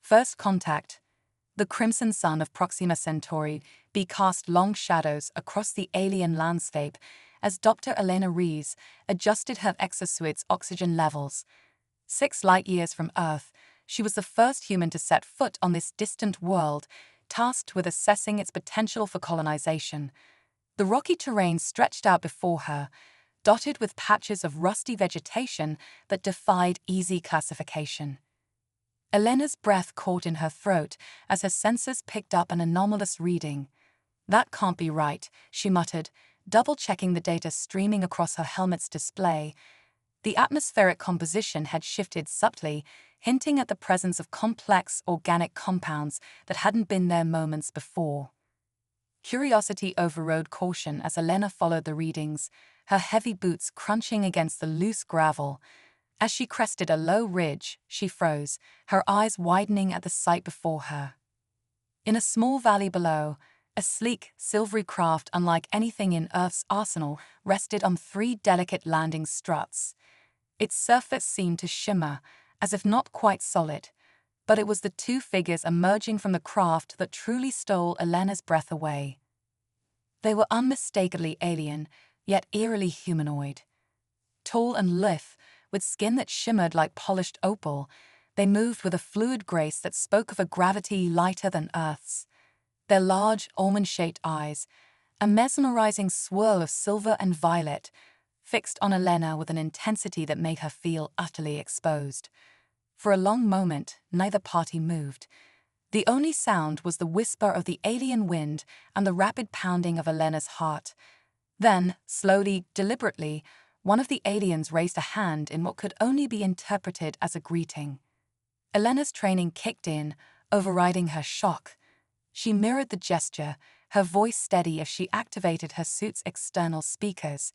First contact. The crimson sun of Proxima Centauri cast long shadows across the alien landscape as Dr. Elena Reeves adjusted her exosuit's oxygen levels. 6 light-years from Earth, she was the first human to set foot on this distant world, tasked with assessing its potential for colonization. The rocky terrain stretched out before her, dotted with patches of rusty vegetation that defied easy classification. Elena's breath caught in her throat as her sensors picked up an anomalous reading. "That can't be right," she muttered, double-checking the data streaming across her helmet's display. The atmospheric composition had shifted subtly, hinting at the presence of complex organic compounds that hadn't been there moments before. Curiosity overrode caution as Elena followed the readings, her heavy boots crunching against the loose gravel. As she crested a low ridge, she froze, her eyes widening at the sight before her. In a small valley below, a sleek, silvery craft unlike anything in Earth's arsenal rested on 3 delicate landing struts. Its surface seemed to shimmer, as if not quite solid, but it was the 2 figures emerging from the craft that truly stole Elena's breath away. They were unmistakably alien, yet eerily humanoid. Tall and lithe, with skin that shimmered like polished opal, they moved with a fluid grace that spoke of a gravity lighter than Earth's. Their large, almond-shaped eyes, a mesmerizing swirl of silver and violet, fixed on Elena with an intensity that made her feel utterly exposed. For a long moment, neither party moved. The only sound was the whisper of the alien wind and the rapid pounding of Elena's heart. Then, slowly, deliberately, one of the aliens raised a hand in what could only be interpreted as a greeting. Elena's training kicked in, overriding her shock. She mirrored the gesture, her voice steady as she activated her suit's external speakers.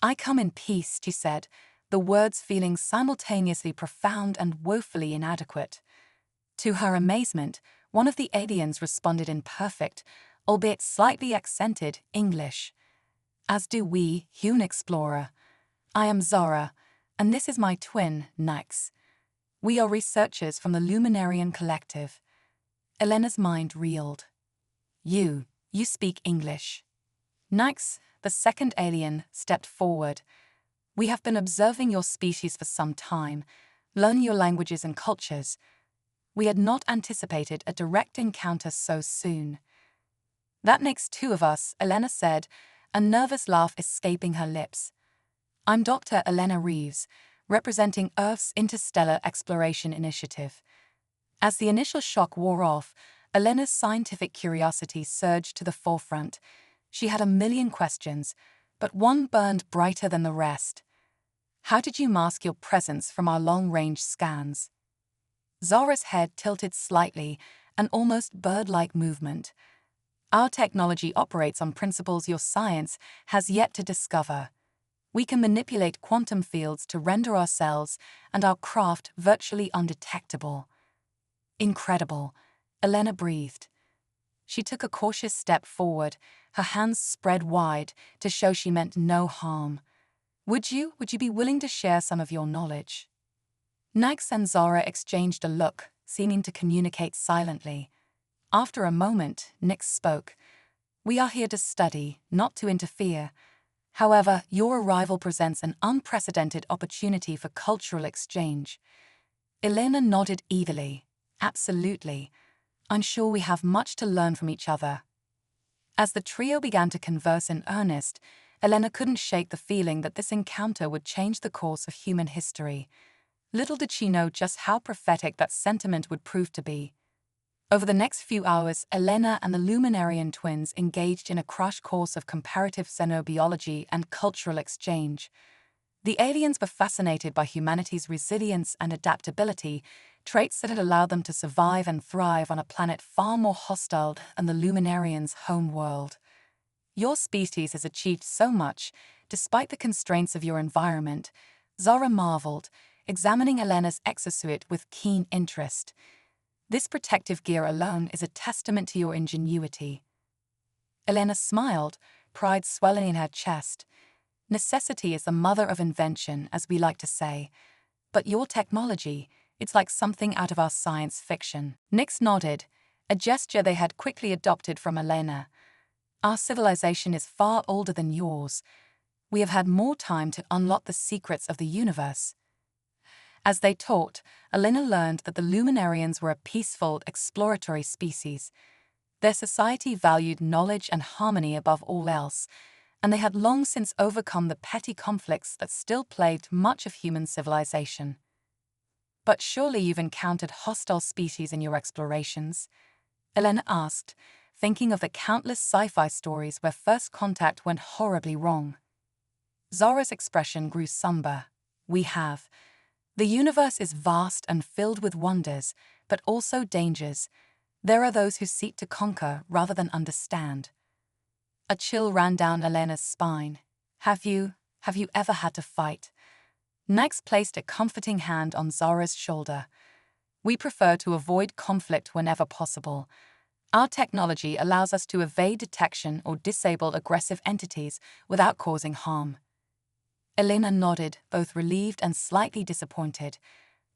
"I come in peace," she said, the words feeling simultaneously profound and woefully inadequate. To her amazement, one of the aliens responded in perfect, albeit slightly accented, English. "As do we, human explorer. I am Zara, and this is my twin, Nyx. We are researchers from the Luminarian Collective." Elena's mind reeled. You speak English." Nyx, the second alien, stepped forward. "We have been observing your species for some time, learning your languages and cultures. We had not anticipated a direct encounter so soon." "That makes 2 of us," Elena said, a nervous laugh escaping her lips. "I'm Dr. Elena Reeves, representing Earth's Interstellar Exploration Initiative." As the initial shock wore off, Elena's scientific curiosity surged to the forefront. She had a million questions, but one burned brighter than the rest. "How did you mask your presence from our long-range scans?" Zara's head tilted slightly, an almost bird-like movement. "Our technology operates on principles your science has yet to discover. We can manipulate quantum fields to render ourselves and our craft virtually undetectable." "Incredible," Elena breathed. She took a cautious step forward, her hands spread wide to show she meant no harm. Would you be willing to share some of your knowledge?" Nyx and Zara exchanged a look, seeming to communicate silently. After a moment, Nyx spoke. "We are here to study, not to interfere. However, your arrival presents an unprecedented opportunity for cultural exchange." Elena nodded eagerly. "Absolutely. I'm sure we have much to learn from each other." As the trio began to converse in earnest, Elena couldn't shake the feeling that this encounter would change the course of human history. Little did she know just how prophetic that sentiment would prove to be. Over the next few hours, Elena and the Luminarian twins engaged in a crash course of comparative xenobiology and cultural exchange. The aliens were fascinated by humanity's resilience and adaptability, traits that had allowed them to survive and thrive on a planet far more hostile than the Luminarians' home world. "Your species has achieved so much, despite the constraints of your environment," Zara marveled, examining Elena's exosuit with keen interest. "This protective gear alone is a testament to your ingenuity." Elena smiled, pride swelling in her chest. "Necessity is the mother of invention, as we like to say. But your technology, It's like something out of our science fiction. Nyx nodded, a gesture they had quickly adopted from Elena. Our civilization is far older than yours. We have had more time to unlock the secrets of the universe. As they talked, Elena learned that the Luminarians were a peaceful, exploratory species. Their society valued knowledge and harmony above all else, and they had long since overcome the petty conflicts that still plagued much of human civilization. But surely you've encountered hostile species in your explorations? Elena asked, thinking of the countless sci-fi stories where first contact went horribly wrong. Zara's expression grew somber. We have. The universe is vast and filled with wonders, but also dangers. There are those who seek to conquer rather than understand. A chill ran down Elena's spine. Have you ever had to fight? Nyx placed a comforting hand on Zara's shoulder. We prefer to avoid conflict whenever possible. Our technology allows us to evade detection or disable aggressive entities without causing harm. Elena nodded, both relieved and slightly disappointed.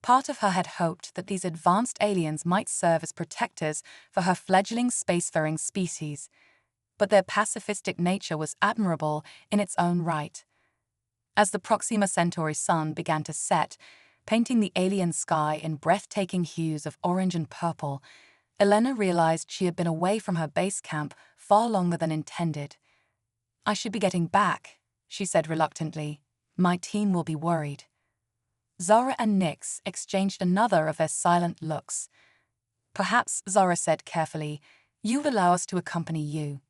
Part of her had hoped that these advanced aliens might serve as protectors for her fledgling spacefaring species, but their pacifistic nature was admirable in its own right. As the Proxima Centauri sun began to set, painting the alien sky in breathtaking hues of orange and purple, Elena realized she had been away from her base camp far longer than intended. I should be getting back, she said reluctantly. My team will be worried. Zara and Nyx exchanged another of their silent looks. Perhaps, Zara said carefully, you would allow us to accompany you.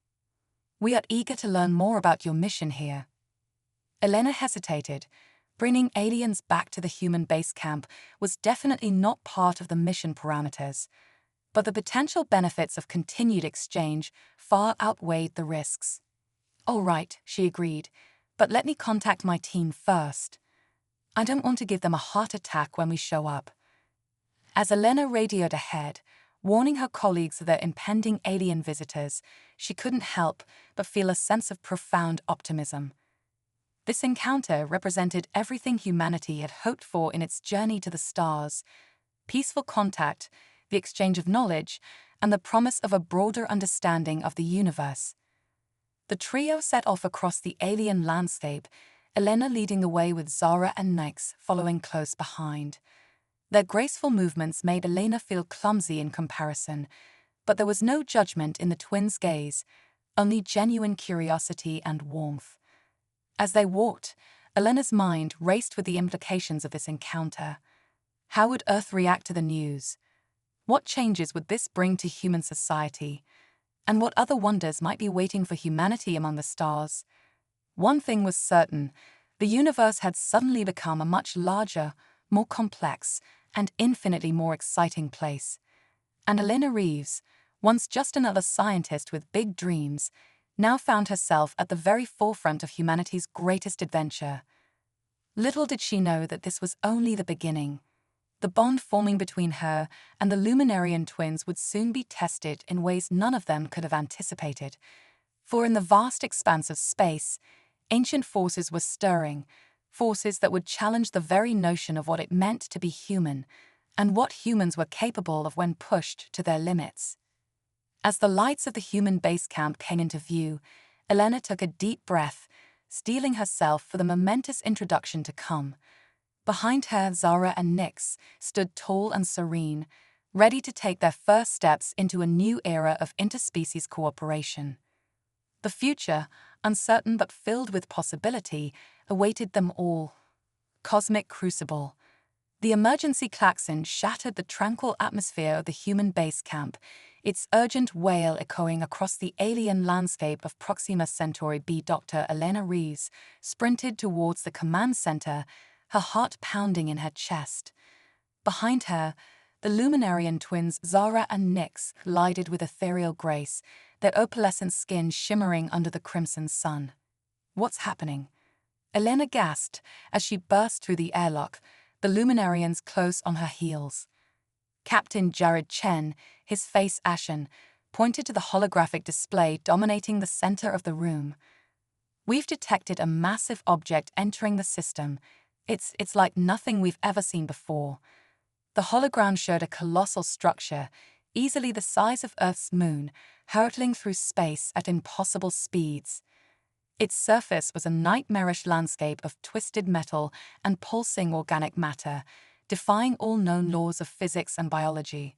We are eager to learn more about your mission here. Elena hesitated. Bringing aliens back to the human base camp was definitely not part of the mission parameters, but the potential benefits of continued exchange far outweighed the risks. All right, she agreed, but let me contact my team first. I don't want to give them a heart attack when we show up. As Elena radioed ahead, warning her colleagues of their impending alien visitors, she couldn't help but feel a sense of profound optimism. This encounter represented everything humanity had hoped for in its journey to the stars: peaceful contact, the exchange of knowledge, and the promise of a broader understanding of the universe. The trio set off across the alien landscape, Elena leading the way with Zara and Nyx following close behind. Their graceful movements made Elena feel clumsy in comparison, but there was no judgment in the twins' gaze, only genuine curiosity and warmth. As they walked, Elena's mind raced with the implications of this encounter. How would Earth react to the news? What changes would this bring to human society? And what other wonders might be waiting for humanity among the stars? One thing was certain: the universe had suddenly become a much larger, more complex, and infinitely more exciting place. And Elena Reeves, once just another scientist with big dreams, now found herself at the very forefront of humanity's greatest adventure. Little did she know that this was only the beginning. The bond forming between her and the Luminarian twins would soon be tested in ways none of them could have anticipated. For in the vast expanse of space, ancient forces were stirring, forces that would challenge the very notion of what it meant to be human, and what humans were capable of when pushed to their limits. As the lights of the human base camp came into view, Elena took a deep breath, steeling herself for the momentous introduction to come. Behind her, Zara and Nyx stood tall and serene, ready to take their first steps into a new era of interspecies cooperation. The future, uncertain but filled with possibility, awaited them all. Cosmic Crucible. The emergency klaxon shattered the tranquil atmosphere of the human base camp, its urgent wail echoing across the alien landscape of Proxima Centauri B. Dr. Elena Reeves sprinted towards the command center, her heart pounding in her chest. Behind her, the Luminarian twins Zara and Nyx glided with ethereal grace, their opalescent skin shimmering under the crimson sun. What's happening? Elena gasped as she burst through the airlock, the Luminarians close on her heels. Captain Jared Chen, his face ashen, pointed to the holographic display dominating the center of the room. We've detected a massive object entering the system. It's like nothing we've ever seen before. The hologram showed a colossal structure, easily the size of Earth's moon, hurtling through space at impossible speeds. Its surface was a nightmarish landscape of twisted metal and pulsing organic matter, defying all known laws of physics and biology.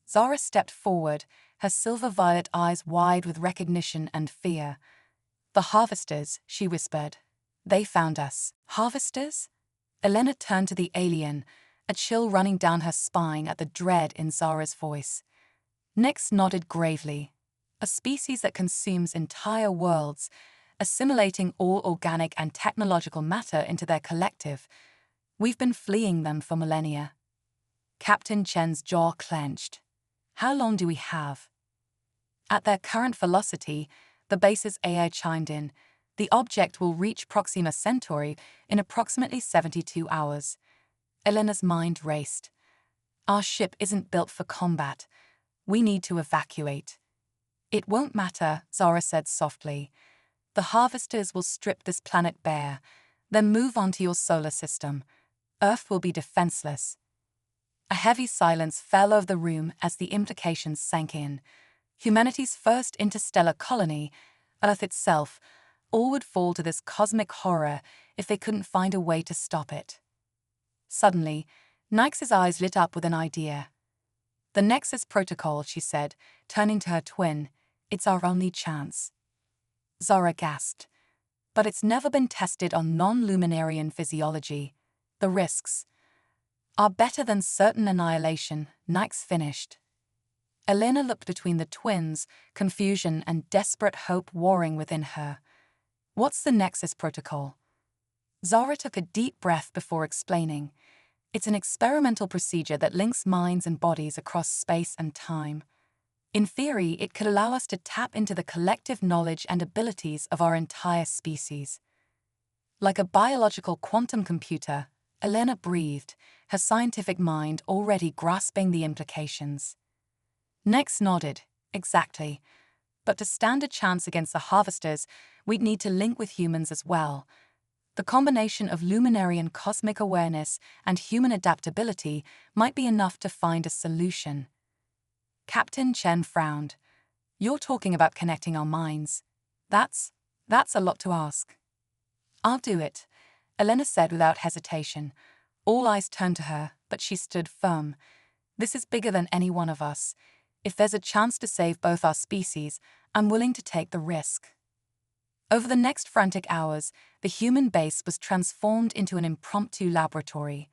Zara stepped forward, her silver-violet eyes wide with recognition and fear. "The harvesters," she whispered. "They found us." "Harvesters?" Elena turned to the alien, a chill running down her spine at the dread in Zara's voice. Nyx nodded gravely. "A species that consumes entire worlds, assimilating all organic and technological matter into their collective. We've been fleeing them for millennia." Captain Chen's jaw clenched. "How long do we have?" "At their current velocity," the base's AI chimed in, "the object will reach Proxima Centauri in approximately 72 hours. Elena's mind raced. "Our ship isn't built for combat. We need to evacuate." "It won't matter," Zara said softly. "The harvesters will strip this planet bare, then move on to your solar system. Earth will be defenseless." A heavy silence fell over the room as the implications sank in. Humanity's first interstellar colony, Earth itself, all would fall to this cosmic horror if they couldn't find a way to stop it. Suddenly, Nyx's eyes lit up with an idea. "The Nexus Protocol," she said, turning to her twin. "It's our only chance." Zara gasped. "But it's never been tested on non-luminarian physiology. The risks are better than certain annihilation," Nyx finished. Elena looked between the twins, confusion and desperate hope warring within her. "What's the Nexus Protocol?" Zara took a deep breath before explaining. "It's an experimental procedure that links minds and bodies across space and time. In theory, it could allow us to tap into the collective knowledge and abilities of our entire species." Like a biological quantum computer, Elena breathed, her scientific mind already grasping the implications. Nyx nodded. "Exactly. But to stand a chance against the harvesters, we'd need to link with humans as well. The combination of luminarian cosmic awareness and human adaptability might be enough to find a solution." Captain Chen frowned. "You're talking about connecting our minds. That's a lot to ask." "I'll do it," Elena said without hesitation. All eyes turned to her, but she stood firm. "This is bigger than any one of us. If there's a chance to save both our species, I'm willing to take the risk." Over the next frantic hours, the human base was transformed into an impromptu laboratory.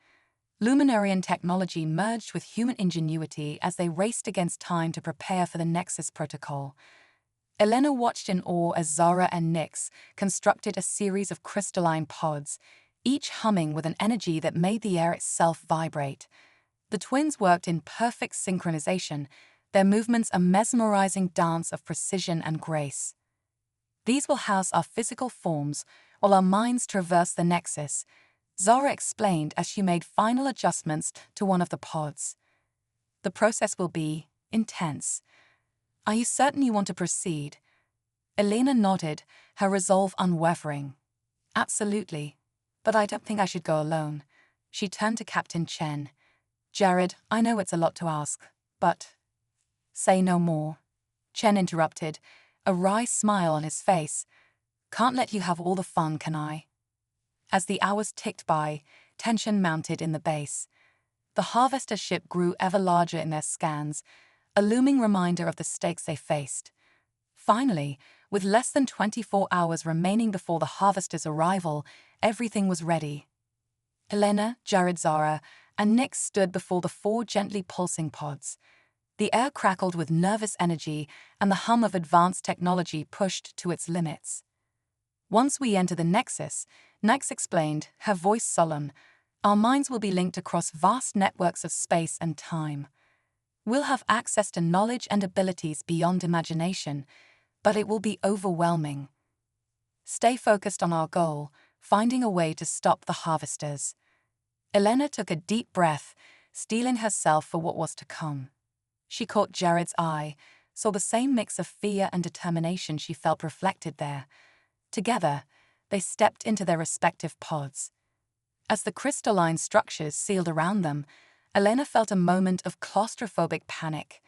Luminarian technology merged with human ingenuity as they raced against time to prepare for the Nexus Protocol. Elena watched in awe as Zara and Nyx constructed a series of crystalline pods, each humming with an energy that made the air itself vibrate. The twins worked in perfect synchronization, their movements a mesmerizing dance of precision and grace. "These will house our physical forms, while our minds traverse the Nexus," Zara explained as she made final adjustments to one of the pods. "The process will be intense. Are you certain you want to proceed?" Elena nodded, her resolve unwavering. "Absolutely. But I don't think I should go alone." She turned to Captain Chen. "Jared, I know it's a lot to ask, but—" "Say no more," Chen interrupted, a wry smile on his face. "Can't let you have all the fun, can I?" As the hours ticked by, tension mounted in the base. The harvester ship grew ever larger in their scans, a looming reminder of the stakes they faced. Finally, with less than 24 hours remaining before the harvester's arrival, everything was ready. Elena, Jared, Zara, and Nyx stood before the 4 gently pulsing pods. The air crackled with nervous energy, and the hum of advanced technology pushed to its limits. "Once we enter the Nexus," Nyx explained, her voice solemn, "our minds will be linked across vast networks of space and time. We'll have access to knowledge and abilities beyond imagination, but it will be overwhelming. Stay focused on our goal, finding a way to stop the harvesters." Elena took a deep breath, steeling herself for what was to come. She caught Jared's eye, saw the same mix of fear and determination she felt reflected there. Together, they stepped into their respective pods. As the crystalline structures sealed around them, Elena felt a moment of claustrophobic panic.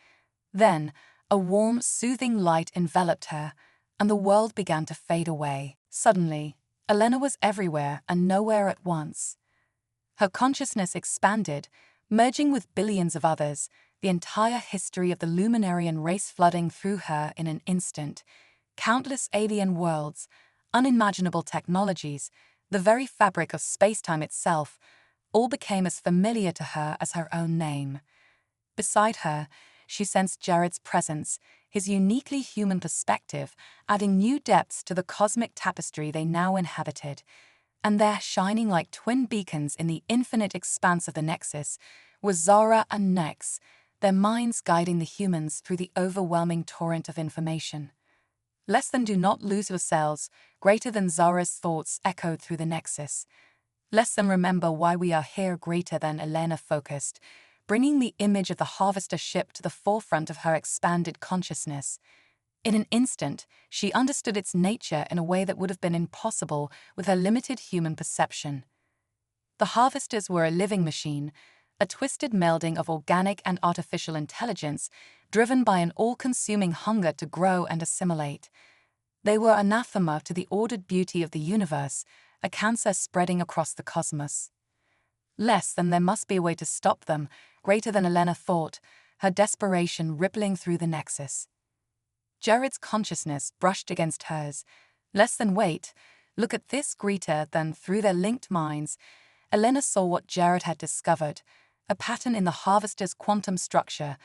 Then, a warm, soothing light enveloped her, and the world began to fade away. Suddenly, Elena was everywhere and nowhere at once. Her consciousness expanded, merging with billions of others, the entire history of the Luminarian race flooding through her in an instant. Countless alien worlds, unimaginable technologies, the very fabric of space-time itself, all became as familiar to her as her own name. Beside her, she sensed Jared's presence, his uniquely human perspective, adding new depths to the cosmic tapestry they now inhabited. And there, shining like twin beacons in the infinite expanse of the Nexus, was Zara and Nex, their minds guiding the humans through the overwhelming torrent of information. Less than do not lose yourselves, greater than Zara's thoughts echoed through the Nexus. Less than remember why we are here, greater than Elena focused, bringing the image of the harvester ship to the forefront of her expanded consciousness. In an instant, she understood its nature in a way that would have been impossible with her limited human perception. The harvesters were a living machine, a twisted melding of organic and artificial intelligence, driven by an all-consuming hunger to grow and assimilate. They were anathema to the ordered beauty of the universe, a cancer spreading across the cosmos. Less than there must be a way to stop them, greater than Elena thought, her desperation rippling through the Nexus. Jared's consciousness brushed against hers. Less than wait, look at this, greater than. Through their linked minds, Elena saw what Jared had discovered, a pattern in the harvester's quantum structure,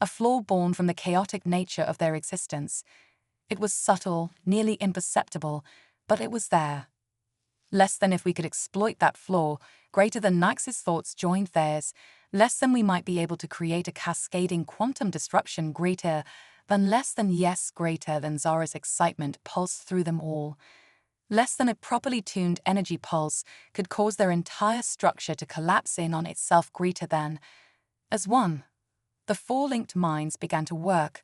a flaw born from the chaotic nature of their existence. It was subtle, nearly imperceptible, but it was there. Less than if we could exploit that flaw, greater than Nix's thoughts joined theirs, less than we might be able to create a cascading quantum disruption, greater than. Less than, yes, greater than. Zara's excitement pulsed through them all. Less than a properly tuned energy pulse could cause their entire structure to collapse in on itself, greater than. As one, the four linked minds began to work,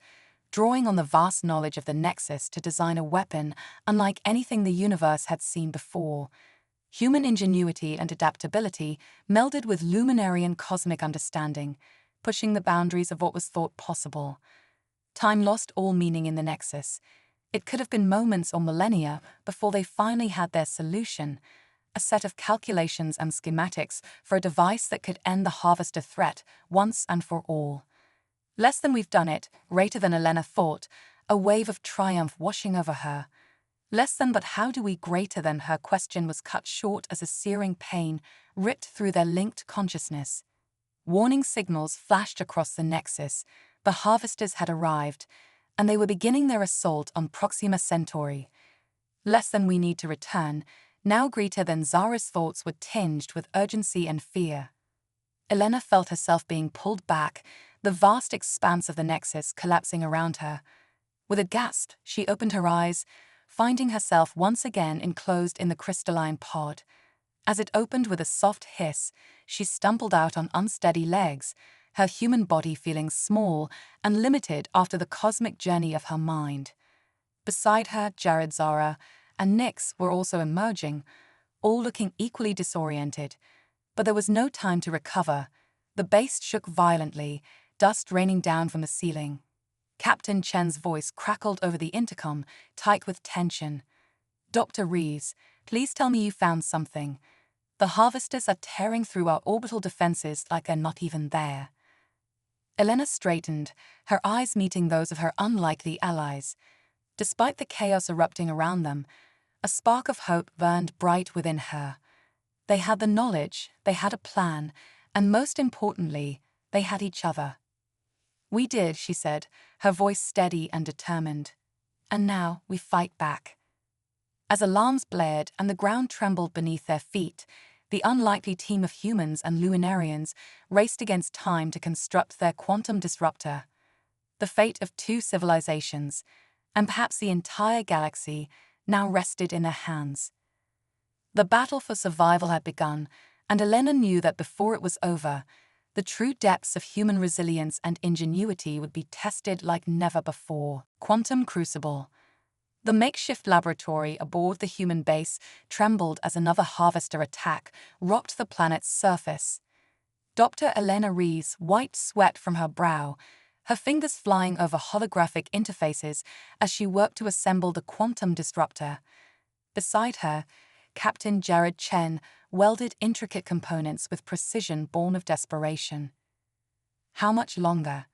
drawing on the vast knowledge of the Nexus to design a weapon unlike anything the universe had seen before. Human ingenuity and adaptability melded with Luminarian cosmic understanding, pushing the boundaries of what was thought possible. Time lost all meaning in the Nexus. It could have been moments or millennia before they finally had their solution, a set of calculations and schematics for a device that could end the harvester threat once and for all. Less than we've done it, greater than Elena thought, a wave of triumph washing over her. Less than, but how do we, greater than. Her question was cut short as a searing pain ripped through their linked consciousness. Warning signals flashed across the Nexus. The harvesters had arrived, and they were beginning their assault on Proxima Centauri. Less than, we need to return, now, greater than. Zara's thoughts were tinged with urgency and fear. Elena felt herself being pulled back, the vast expanse of the Nexus collapsing around her. With a gasp, she opened her eyes, finding herself once again enclosed in the crystalline pod. As it opened with a soft hiss, she stumbled out on unsteady legs, her human body feeling small and limited after the cosmic journey of her mind. Beside her, Jared, Zara, and Nyx were also emerging, all looking equally disoriented. But there was no time to recover. The base shook violently, dust raining down from the ceiling. Captain Chen's voice crackled over the intercom, tight with tension. "Dr. Rees, please tell me you found something. The harvesters are tearing through our orbital defenses like they're not even there." Elena straightened, her eyes meeting those of her unlikely allies. Despite the chaos erupting around them, a spark of hope burned bright within her. They had the knowledge, they had a plan, and most importantly, they had each other. "We did," she said, her voice steady and determined. "And now we fight back." As alarms blared and the ground trembled beneath their feet, the unlikely team of humans and Luminarians raced against time to construct their quantum disruptor. The fate of two civilizations, and perhaps the entire galaxy, now rested in their hands. The battle for survival had begun, and Elena knew that before it was over, the true depths of human resilience and ingenuity would be tested like never before. Quantum Crucible. The makeshift laboratory aboard the human base trembled as another harvester attack rocked the planet's surface. Dr. Elena Rees wiped sweat from her brow, her fingers flying over holographic interfaces as she worked to assemble the quantum disruptor. Beside her, Captain Jared Chen welded intricate components with precision born of desperation. "How much longer?"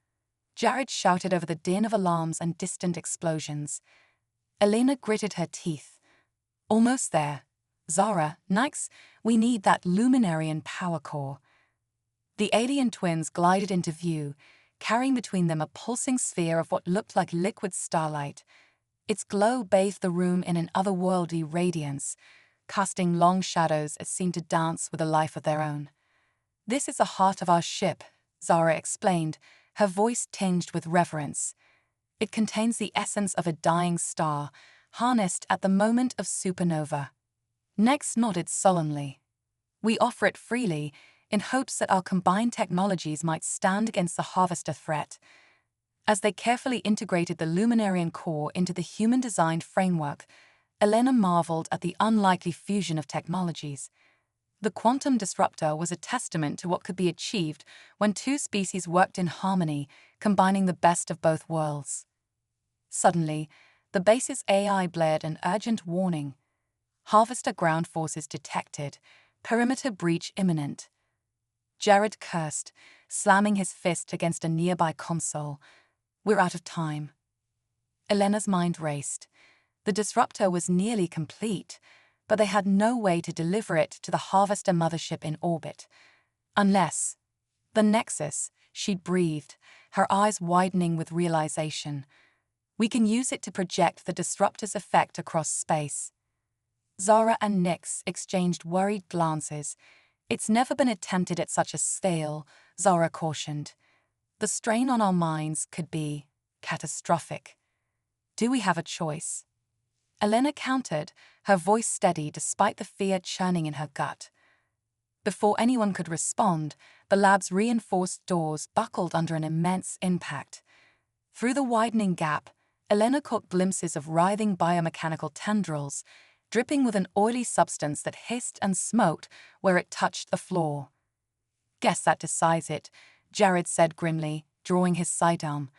Jared shouted over the din of alarms and distant explosions. Elena gritted her teeth. "Almost there. Zara, Nyx, we need that Luminarian power core." The alien twins glided into view, carrying between them a pulsing sphere of what looked like liquid starlight. Its glow bathed the room in an otherworldly radiance, casting long shadows that seemed to dance with a life of their own. "This is the heart of our ship," Zara explained, her voice tinged with reverence. "It contains the essence of a dying star, harnessed at the moment of supernova." Nyx nodded solemnly. "We offer it freely, in hopes that our combined technologies might stand against the Harvester threat." As they carefully integrated the Luminarian core into the human-designed framework, Elena marveled at the unlikely fusion of technologies. The quantum disruptor was a testament to what could be achieved when two species worked in harmony, combining the best of both worlds. Suddenly, the base's AI blared an urgent warning. "Harvester ground forces detected. Perimeter breach imminent." Jared cursed, slamming his fist against a nearby console. "We're out of time." Elena's mind raced. The disruptor was nearly complete, but they had no way to deliver it to the Harvester mothership in orbit. Unless... The Nexus, she'd breathed, her eyes widening with realization. "We can use it to project the disruptor's effect across space." Zara and Nyx exchanged worried glances. "It's never been attempted at such a scale," Zara cautioned. "The strain on our minds could be catastrophic." "Do we have a choice?" Elena countered, her voice steady despite the fear churning in her gut. Before anyone could respond, the lab's reinforced doors buckled under an immense impact. Through the widening gap, Elena caught glimpses of writhing biomechanical tendrils, dripping with an oily substance that hissed and smoked where it touched the floor. "Guess that decides it," Jared said grimly, drawing his sidearm.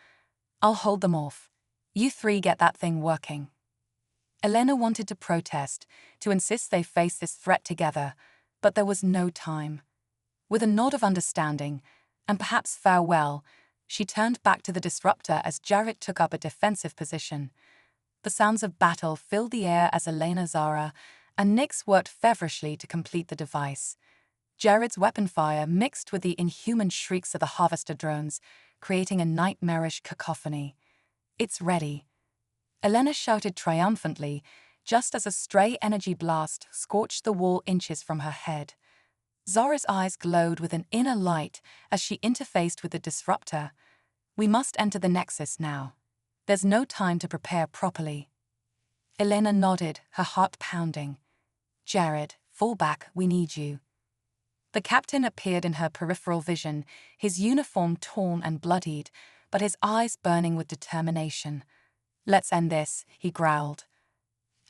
"I'll hold them off. You three get that thing working." Elena wanted to protest, to insist they face this threat together, but there was no time. With a nod of understanding, and perhaps farewell, she turned back to the disruptor as Jared took up a defensive position. The sounds of battle filled the air as Elena, Zara, and Nyx worked feverishly to complete the device. Jared's weapon fire mixed with the inhuman shrieks of the Harvester drones, creating a nightmarish cacophony. "It's ready." Elena shouted triumphantly, just as a stray energy blast scorched the wall inches from her head. Zara's eyes glowed with an inner light as she interfaced with the disruptor. "We must enter the Nexus now. There's no time to prepare properly." Elena nodded, her heart pounding. "Jared, fall back, we need you." The captain appeared in her peripheral vision, his uniform torn and bloodied, but his eyes burning with determination. "Let's end this," he growled.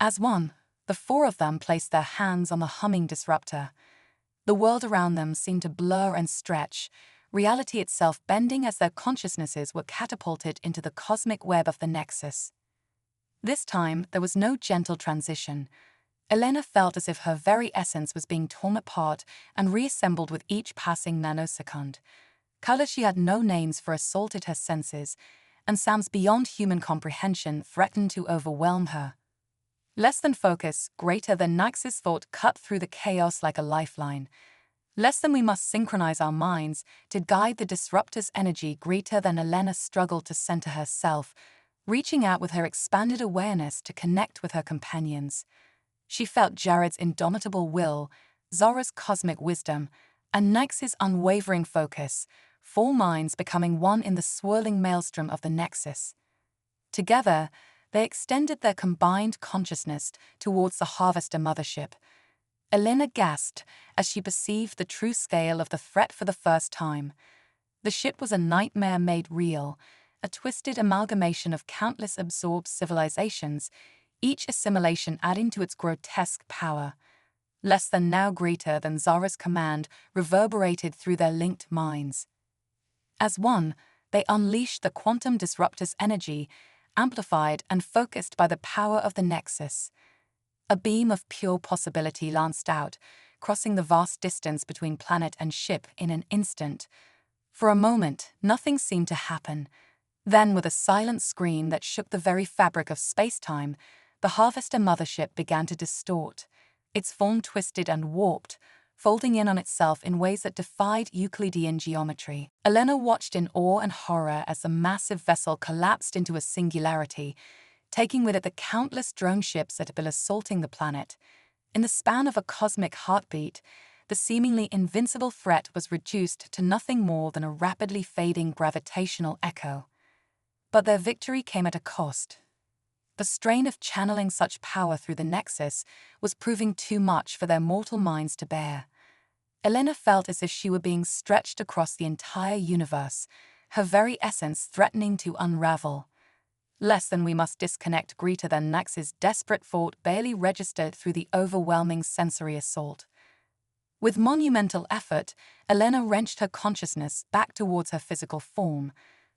As one, the four of them placed their hands on the humming disruptor. The world around them seemed to blur and stretch, reality itself bending as their consciousnesses were catapulted into the cosmic web of the Nexus. This time, there was no gentle transition. Elena felt as if her very essence was being torn apart and reassembled with each passing nanosecond. Colors she had no names for assaulted her senses, and sounds beyond human comprehension threatened to overwhelm her. Less than focus, greater than Nyx's thought cut through the chaos like a lifeline. Less than we must synchronize our minds to guide the disruptor's energy, greater than Elena struggled to center herself, reaching out with her expanded awareness to connect with her companions. She felt Jared's indomitable will, Zara's cosmic wisdom, and Nyx's unwavering focus, four minds becoming one in the swirling maelstrom of the Nexus. Together, they extended their combined consciousness towards the Harvester mothership. Elena gasped as she perceived the true scale of the threat for the first time. The ship was a nightmare made real, a twisted amalgamation of countless absorbed civilizations, each assimilation adding to its grotesque power. less than now greater than Zara's command reverberated through their linked minds. As one, they unleashed the quantum disruptor's energy, amplified and focused by the power of the Nexus. A beam of pure possibility lanced out, crossing the vast distance between planet and ship in an instant. For a moment, nothing seemed to happen. Then, with a silent scream that shook the very fabric of space-time, the Harvester mothership began to distort. Its form twisted and warped, folding in on itself in ways that defied Euclidean geometry. Elena watched in awe and horror as the massive vessel collapsed into a singularity, taking with it the countless drone ships that had been assaulting the planet. In the span of a cosmic heartbeat, the seemingly invincible threat was reduced to nothing more than a rapidly fading gravitational echo. But their victory came at a cost. The strain of channeling such power through the Nexus was proving too much for their mortal minds to bear. Elena felt as if she were being stretched across the entire universe, her very essence threatening to unravel. Less than we must disconnect greater than Nax's desperate thought barely registered through the overwhelming sensory assault. With monumental effort, Elena wrenched her consciousness back towards her physical form.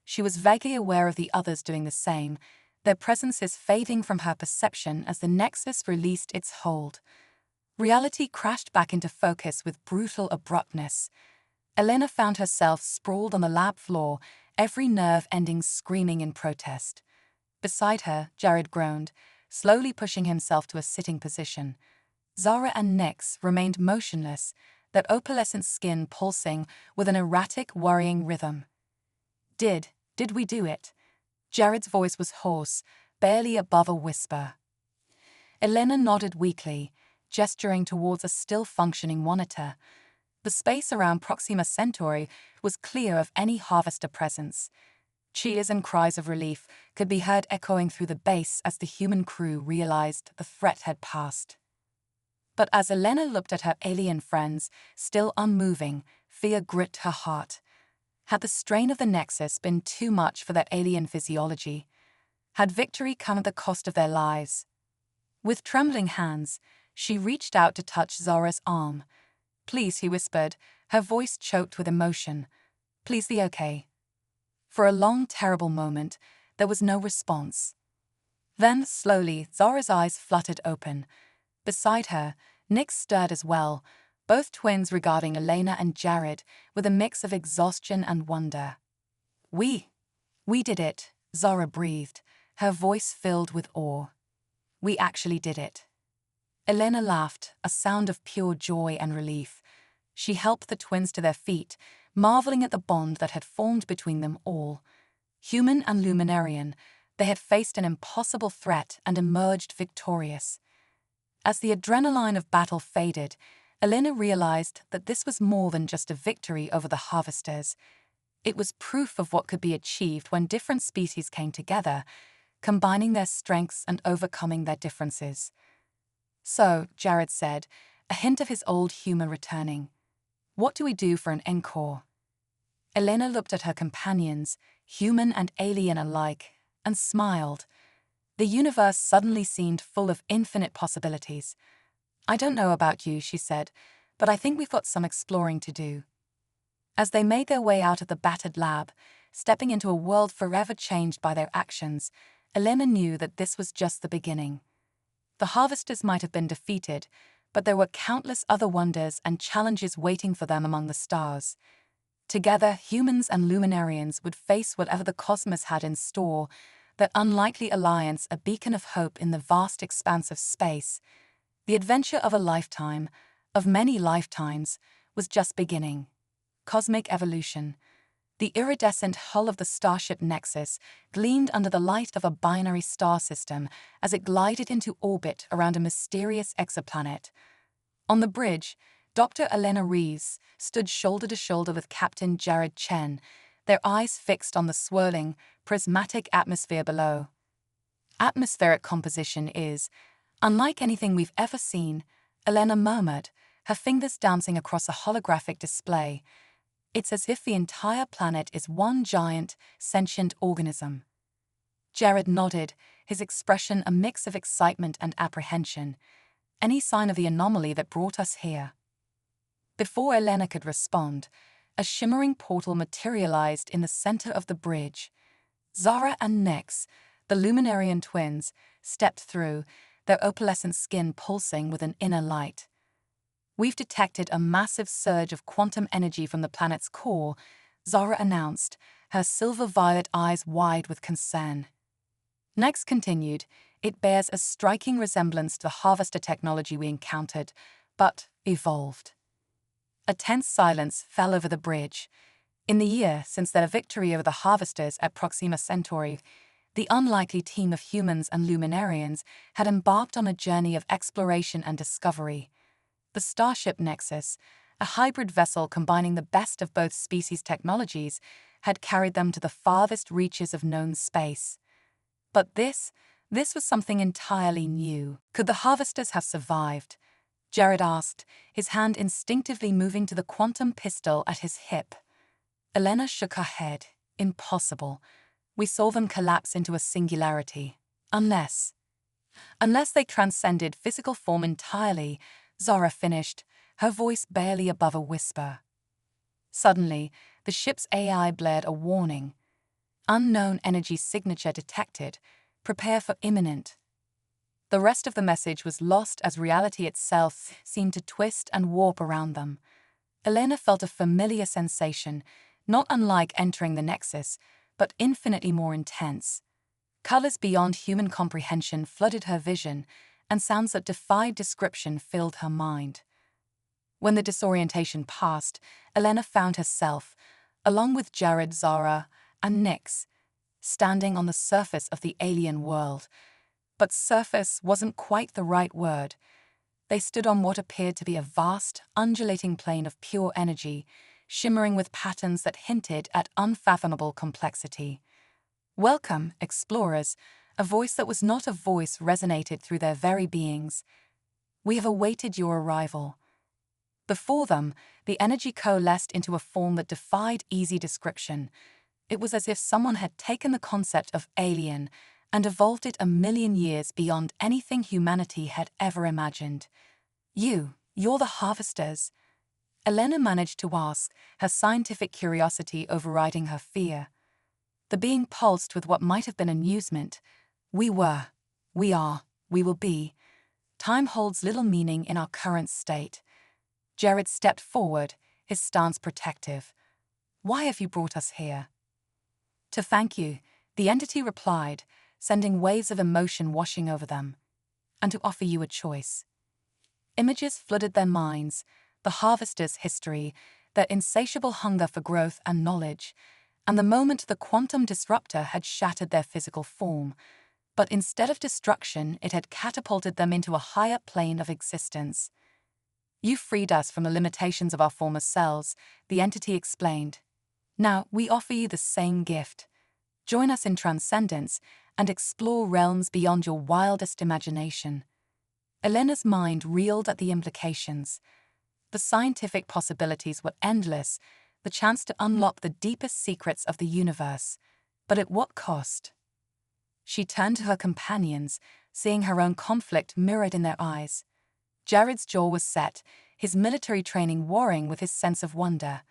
She was vaguely aware of the others doing the same, their presences fading from her perception as the Nexus released its hold. Reality crashed back into focus with brutal abruptness. Elena found herself sprawled on the lab floor, every nerve ending screaming in protest. Beside her, Jared groaned, slowly pushing himself to a sitting position. Zara and Nyx remained motionless, their opalescent skin pulsing with an erratic, worrying rhythm. Did we do it? Jared's voice was hoarse, barely above a whisper. Elena nodded weakly, gesturing towards a still-functioning monitor. The space around Proxima Centauri was clear of any Harvester presence. Cheers and cries of relief could be heard echoing through the base as the human crew realized the threat had passed. But as Elena looked at her alien friends, still unmoving, fear gripped her heart. Had the strain of the Nexus been too much for their alien physiology? Had victory come at the cost of their lives? With trembling hands, she reached out to touch Zara's arm. "Please," he whispered, her voice choked with emotion. "Please be okay." For a long, terrible moment, there was no response. Then, slowly, Zara's eyes fluttered open. Beside her, Nyx stirred as well, both twins regarding Elena and Jared with a mix of exhaustion and wonder. We did it," Zara breathed, her voice filled with awe. "We actually did it." Elena laughed, a sound of pure joy and relief. She helped the twins to their feet, marveling at the bond that had formed between them all. Human and Luminarian, they had faced an impossible threat and emerged victorious. As the adrenaline of battle faded, Elena realized that this was more than just a victory over the Harvesters. It was proof of what could be achieved when different species came together, combining their strengths and overcoming their differences. "So," Jared said, a hint of his old humor returning, "what do we do for an encore?" Elena looked at her companions, human and alien alike, and smiled. The universe suddenly seemed full of infinite possibilities. "I don't know about you," she said, "but I think we've got some exploring to do." As they made their way out of the battered lab, stepping into a world forever changed by their actions, Elena knew that this was just the beginning. The Harvesters might have been defeated, but there were countless other wonders and challenges waiting for them among the stars. Together, humans and Luminarians would face whatever the cosmos had in store, their unlikely alliance a beacon of hope in the vast expanse of space. The adventure of a lifetime, of many lifetimes, was just beginning. Cosmic evolution. The iridescent hull of the starship Nexus gleamed under the light of a binary star system as it glided into orbit around a mysterious exoplanet. On the bridge, Dr. Elena Rees stood shoulder to shoulder with Captain Jared Chen, their eyes fixed on the swirling, prismatic atmosphere below. "Atmospheric composition is unlike anything we've ever seen," Elena murmured, her fingers dancing across a holographic display. "It's as if the entire planet is one giant, sentient organism." Jared nodded, his expression a mix of excitement and apprehension. Any sign of the anomaly that brought us here?" Before Elena could respond, a shimmering portal materialized in the center of the bridge. Zara and Nyx, the Luminarian twins, stepped through, their opalescent skin pulsing with an inner light. "We've detected a massive surge of quantum energy from the planet's core," Zara announced, her silver-violet eyes wide with concern. Nyx continued, "It bears a striking resemblance to the harvester technology we encountered, but evolved." A tense silence fell over the bridge. In the year since their victory over the harvesters at Proxima Centauri, the unlikely team of humans and Luminarians had embarked on a journey of exploration and discovery. The Starship Nexus, a hybrid vessel combining the best of both species' technologies, had carried them to the farthest reaches of known space. But this was something entirely new. Could the harvesters have survived? Jared asked, his hand instinctively moving to the quantum pistol at his hip. Elena shook her head. "Impossible. We saw them collapse into a singularity. Unless they transcended physical form entirely," Zara finished, her voice barely above a whisper. Suddenly, the ship's AI blared a warning. "Unknown energy signature detected. Prepare for imminent." The rest of the message was lost as reality itself seemed to twist and warp around them. Elena felt a familiar sensation, not unlike entering the Nexus, but infinitely more intense. Colors beyond human comprehension flooded her vision, and sounds that defied description filled her mind. When the disorientation passed, Elena found herself, along with Jared, Zara, and Nyx, standing on the surface of the alien world. But surface wasn't quite the right word. They stood on what appeared to be a vast, undulating plane of pure energy, shimmering with patterns that hinted at unfathomable complexity. "Welcome, explorers," a voice that was not a voice resonated through their very beings. "We have awaited your arrival." Before them, the energy coalesced into a form that defied easy description. It was as if someone had taken the concept of alien and evolved it a million years beyond anything humanity had ever imagined. You're the harvesters." Elena managed to ask, her scientific curiosity overriding her fear. The being pulsed with what might have been amusement. "We were, we are, we will be. Time holds little meaning in our current state." Jared stepped forward, his stance protective. "Why have you brought us here?" "To thank you," the entity replied, sending waves of emotion washing over them. "And to offer you a choice." Images flooded their minds, the harvester's history, their insatiable hunger for growth and knowledge, and the moment the quantum disruptor had shattered their physical form. But instead of destruction, it had catapulted them into a higher plane of existence. "You freed us from the limitations of our former selves," the entity explained. "Now we offer you the same gift. Join us in transcendence and explore realms beyond your wildest imagination." Elena's mind reeled at the implications. The scientific possibilities were endless, the chance to unlock the deepest secrets of the universe. But at what cost? She turned to her companions, seeing her own conflict mirrored in their eyes. Jared's jaw was set, his military training warring with his sense of wonder.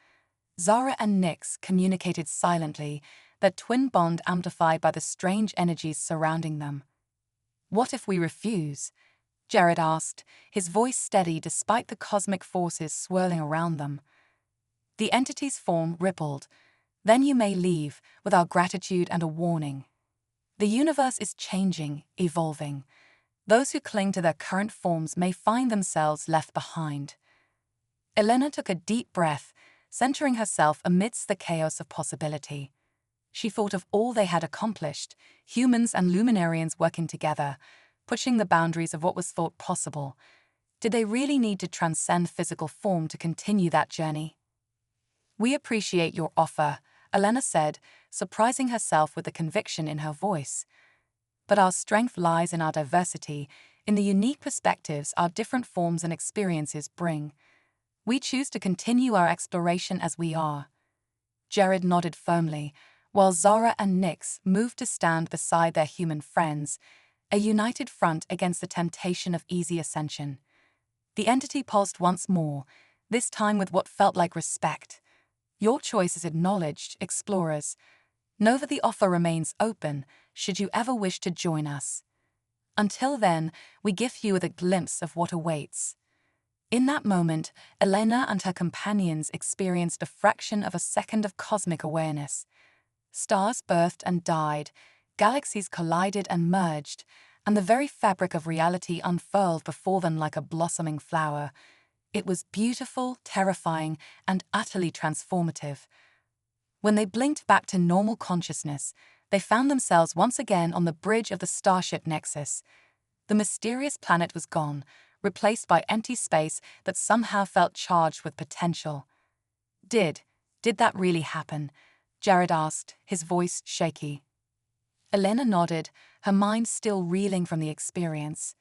Zara and Nyx communicated silently, their twin bond amplified by the strange energies surrounding them. "What if we refuse?" Jared asked, his voice steady despite the cosmic forces swirling around them. The entity's form rippled. "Then you may leave, with our gratitude and a warning. The universe is changing, evolving. Those who cling to their current forms may find themselves left behind." Elena took a deep breath, centering herself amidst the chaos of possibility. She thought of all they had accomplished, humans and Luminarians working together, pushing the boundaries of what was thought possible. Did they really need to transcend physical form to continue that journey? "We appreciate your offer," Elena said, surprising herself with the conviction in her voice. "But our strength lies in our diversity, in the unique perspectives our different forms and experiences bring. We choose to continue our exploration as we are." Jared nodded firmly, while Zara and Nyx moved to stand beside their human friends. a united front against the temptation of easy ascension. The entity pulsed once more, this time with what felt like respect. Your choice is acknowledged, explorers. Know that the offer remains open, should you ever wish to join us. Until then, we gift you with a glimpse of what awaits. In that moment, Elena and her companions experienced a fraction of a second of cosmic awareness. Stars birthed and died, galaxies collided and merged, and the very fabric of reality unfurled before them like a blossoming flower. It was beautiful, terrifying, and utterly transformative. When they blinked back to normal consciousness, they found themselves once again on the bridge of the Starship Nexus. The mysterious planet was gone, replaced by empty space that somehow felt charged with potential. Did that really happen? Jared asked, his voice shaky. Elena nodded, her mind still reeling from the experience.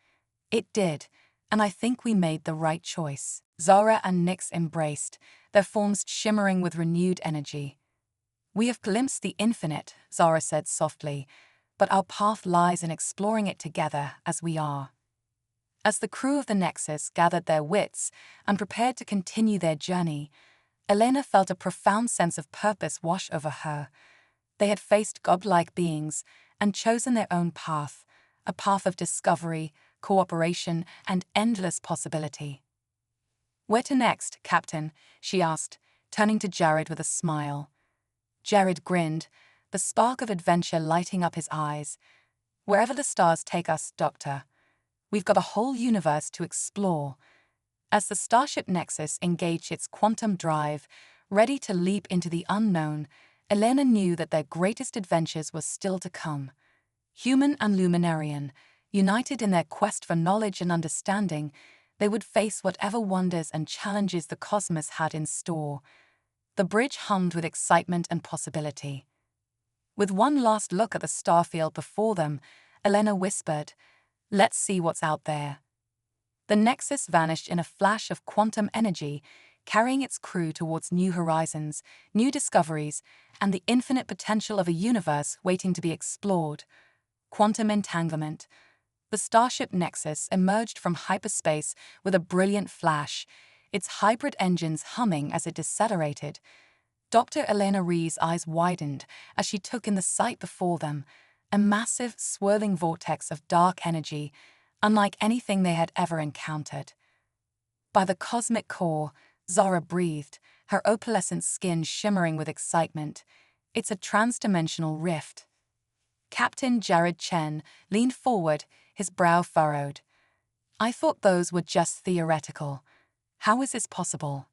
It did, and I think we made the right choice. Zara and Nyx embraced, their forms shimmering with renewed energy. We have glimpsed the infinite, Zara said softly, but our path lies in exploring it together as we are. As the crew of the Nexus gathered their wits and prepared to continue their journey, Elena felt a profound sense of purpose wash over her. They had faced godlike beings and chosen their own path, a path of discovery, cooperation, and endless possibility. "Where to next, Captain?" she asked, turning to Jared with a smile. Jared grinned, the spark of adventure lighting up his eyes. "Wherever the stars take us, Doctor. We've got a whole universe to explore." As the Starship Nexus engaged its quantum drive, ready to leap into the unknown, Elena knew that their greatest adventures were still to come. Human and Luminarian, united in their quest for knowledge and understanding, they would face whatever wonders and challenges the cosmos had in store. The bridge hummed with excitement and possibility. With one last look at the starfield before them, Elena whispered, "Let's see what's out there." The Nexus vanished in a flash of quantum energy, carrying its crew towards new horizons, new discoveries, and the infinite potential of a universe waiting to be explored. Quantum entanglement. The Starship Nexus emerged from hyperspace with a brilliant flash, its hybrid engines humming as it decelerated. Dr. Elena Ree's eyes widened as she took in the sight before them, a massive, swirling vortex of dark energy, unlike anything they had ever encountered. By the cosmic core, Zara breathed, her opalescent skin shimmering with excitement. "It's a transdimensional rift." Captain Jared Chen leaned forward, his brow furrowed. "I thought those were just theoretical. How is this possible?"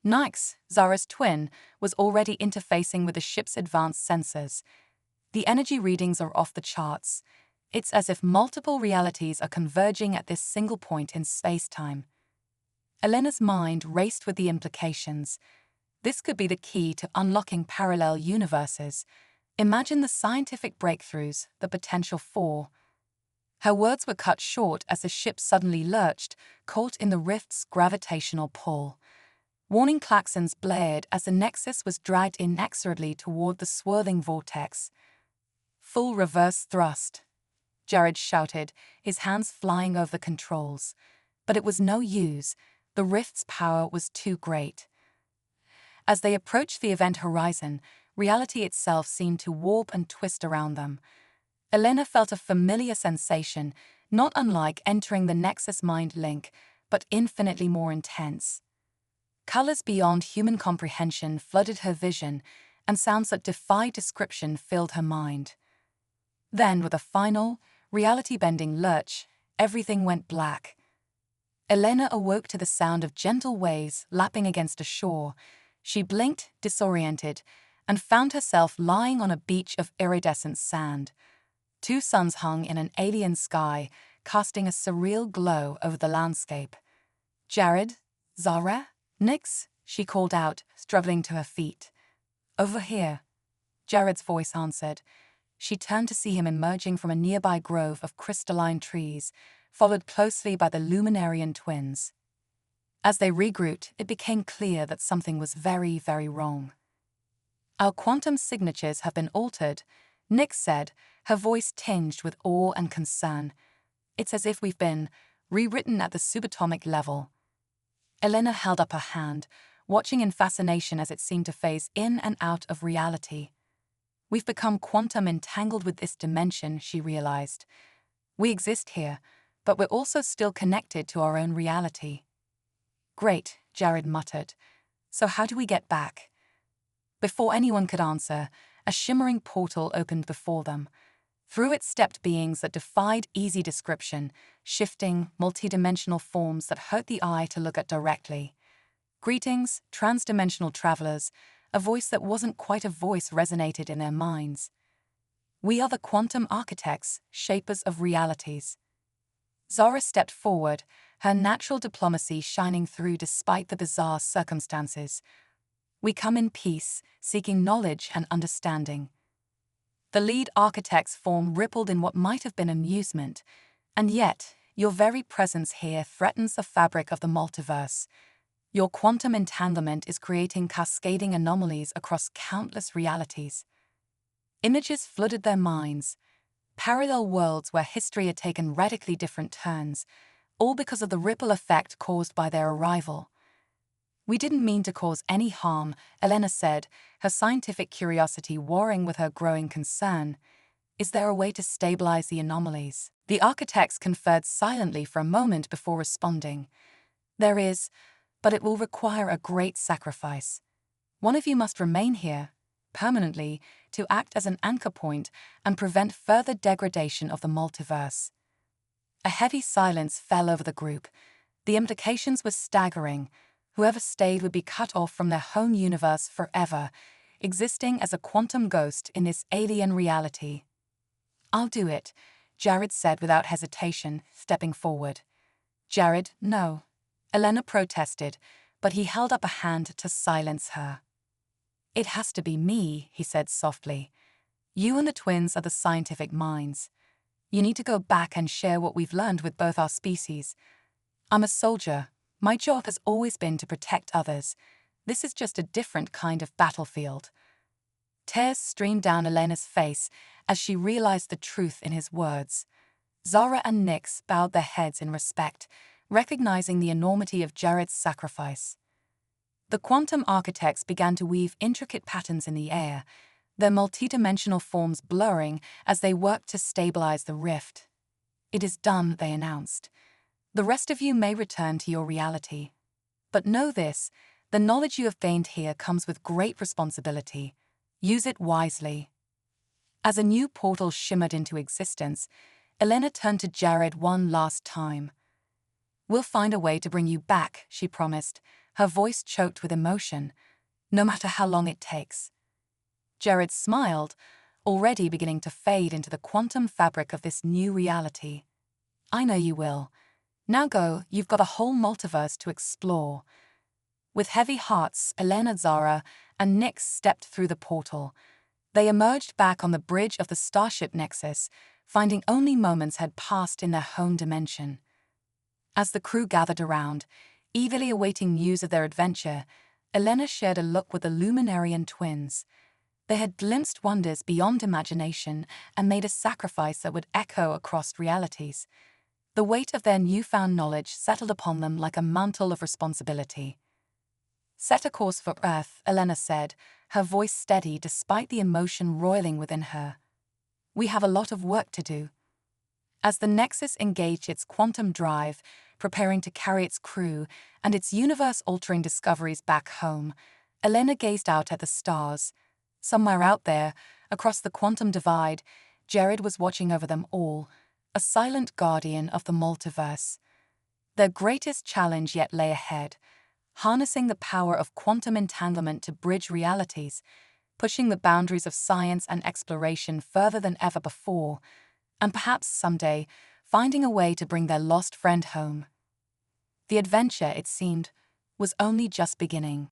Nyx, Zara's twin, was already interfacing with the ship's advanced sensors. The energy readings are off the charts. It's as if multiple realities are converging at this single point in space-time. Elena's mind raced with the implications. This could be the key to unlocking parallel universes. Imagine the scientific breakthroughs, the potential for... Her words were cut short as the ship suddenly lurched, caught in the rift's gravitational pull. Warning klaxons blared as the Nexus was dragged inexorably toward the swirling vortex. "Full reverse thrust," Jared shouted, his hands flying over the controls. But it was no use. The rift's power was too great. As they approached the event horizon, reality itself seemed to warp and twist around them. Elena felt a familiar sensation, not unlike entering the Nexus mind link, but infinitely more intense. Colors beyond human comprehension flooded her vision, and sounds that defied description filled her mind. Then, with a final, reality-bending lurch, everything went black. Elena awoke to the sound of gentle waves lapping against a shore. She blinked, disoriented, and found herself lying on a beach of iridescent sand. Two suns hung in an alien sky, casting a surreal glow over the landscape. "Jared? Zara? Nyx?" she called out, struggling to her feet. "Over here," Jared's voice answered. She turned to see him emerging from a nearby grove of crystalline trees, followed closely by the Luminarian twins. As they regrouped, it became clear that something was very, very wrong. "Our quantum signatures have been altered," Nyx said, her voice tinged with awe and concern. "It's as if we've been rewritten at the subatomic level." Elena held up her hand, watching in fascination as it seemed to phase in and out of reality. "We've become quantum entangled with this dimension," she realized. "We exist here, but we're also still connected to our own reality." "Great," Jared muttered. "So how do we get back?" Before anyone could answer, a shimmering portal opened before them. Through it stepped beings that defied easy description, shifting, multidimensional forms that hurt the eye to look at directly. "Greetings, transdimensional travelers," a voice that wasn't quite a voice resonated in their minds. "We are the quantum architects, shapers of realities." Zara stepped forward, her natural diplomacy shining through despite the bizarre circumstances. "We come in peace, seeking knowledge and understanding." The lead architect's form rippled in what might have been amusement. "And yet, your very presence here threatens the fabric of the multiverse. Your quantum entanglement is creating cascading anomalies across countless realities." Images flooded their minds. Parallel worlds where history had taken radically different turns, all because of the ripple effect caused by their arrival. "We didn't mean to cause any harm," Elena said, her scientific curiosity warring with her growing concern. "Is there a way to stabilize the anomalies?" The architects conferred silently for a moment before responding. "There is, but it will require a great sacrifice. One of you must remain here, permanently, to act as an anchor point and prevent further degradation of the multiverse." A heavy silence fell over the group. The implications were staggering. Whoever stayed would be cut off from their home universe forever, existing as a quantum ghost in this alien reality. "I'll do it," Jared said without hesitation, stepping forward. "Jared, no," Elena protested, but he held up a hand to silence her. "It has to be me," he said softly. "You and the twins are the scientific minds. You need to go back and share what we've learned with both our species. I'm a soldier. My job has always been to protect others. This is just a different kind of battlefield." Tears streamed down Elena's face as she realized the truth in his words. Zara and Nyx bowed their heads in respect, recognizing the enormity of Jared's sacrifice. The quantum architects began to weave intricate patterns in the air, their multidimensional forms blurring as they worked to stabilize the rift. "It is done," they announced. "The rest of you may return to your reality. But know this, the knowledge you have gained here comes with great responsibility. Use it wisely." As a new portal shimmered into existence, Elena turned to Jared one last time. "We'll find a way to bring you back," she promised, her voice choked with emotion, "no matter how long it takes." Jared smiled, already beginning to fade into the quantum fabric of this new reality. "I know you will. Now go, you've got a whole multiverse to explore." With heavy hearts, Elena, Zara, and Nyx stepped through the portal. They emerged back on the bridge of the Starship Nexus, finding only moments had passed in their home dimension. As the crew gathered around, eagerly awaiting news of their adventure, Elena shared a look with the Luminarian twins. They had glimpsed wonders beyond imagination and made a sacrifice that would echo across realities. The weight of their newfound knowledge settled upon them like a mantle of responsibility. "Set a course for Earth," Elena said, her voice steady despite the emotion roiling within her. "We have a lot of work to do." As the Nexus engaged its quantum drive, preparing to carry its crew and its universe-altering discoveries back home, Elena gazed out at the stars. Somewhere out there, across the quantum divide, Jared was watching over them all, a silent guardian of the multiverse. Their greatest challenge yet lay ahead, harnessing the power of quantum entanglement to bridge realities, pushing the boundaries of science and exploration further than ever before, and perhaps someday finding a way to bring their lost friend home. The adventure, it seemed, was only just beginning.